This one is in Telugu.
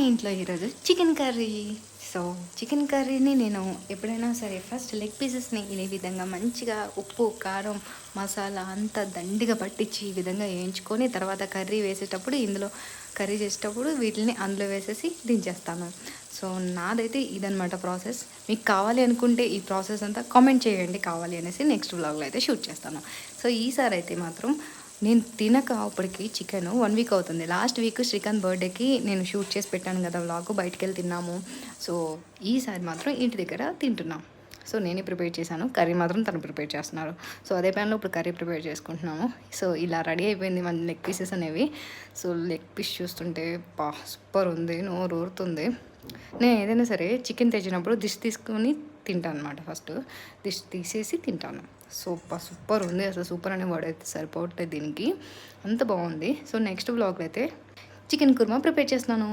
ఇంట్లో ఈరోజు చికెన్ కర్రీ. సో చికెన్ కర్రీని నేను ఎప్పుడైనా సరే ఫస్ట్ లెగ్ పీసెస్ని ఈ విధంగా మంచిగా ఉప్పు కారం మసాలా అంతా దండిగా పట్టించి ఈ విధంగా వేయించుకొని తర్వాత కర్రీ వేసేటప్పుడు ఇందులో కర్రీ చేసేటప్పుడు వీటిని అందులో వేసేసి దించేస్తాను. సో నాదైతే ఇదనమాట ప్రాసెస్. మీకు కావాలి అనుకుంటే ఈ ప్రాసెస్ అంతా కామెంట్ చేయండి కావాలి అనేసి, నెక్స్ట్ వ్లాగ్లో అయితే షూట్ చేస్తాను. సో ఈసారి అయితే మాత్రం నేను తినక అప్పటికి చికెన్ 1 వీక్ అవుతుంది. లాస్ట్ వీక్ శ్రీకాంత్ బర్త్డేకి నేను షూట్ చేసి పెట్టాను కదా వ్లాగ్, బయటికి వెళ్ళి తిన్నాము. సో ఈసారి మాత్రం ఇంటి దగ్గర తింటున్నాం. సో నేనే ప్రిపేర్ చేశాను, కర్రీ మాత్రం తను ప్రిపేర్ చేస్తున్నారు. సో అదే ప్యాన్లో ఇప్పుడు కర్రీ ప్రిపేర్ చేసుకుంటున్నాము. సో ఇలా రెడీ అయిపోయింది మన లెగ్ పీసెస్ అనేవి. సో లెగ్ పీస్ చూస్తుంటే సూపర్ ఉంది, నోరు ఊరుతుంది. నేను ఏదైనా సరే చికెన్ తెచ్చినప్పుడు దిష్ తీసుకొని తింటాను అనమాట. ఫస్ట్ దిష్ తీసేసి తింటాను. సూపర్ ఉంది అసలు. సూపర్ అనే వర్డ్ అయితే సరిపోవట్లేదు దీనికి, అంత బాగుంది. సో నెక్స్ట్ వ్లాగ్లో అయితే చికెన్ కుర్మా ప్రిపేర్ చేస్తున్నాను.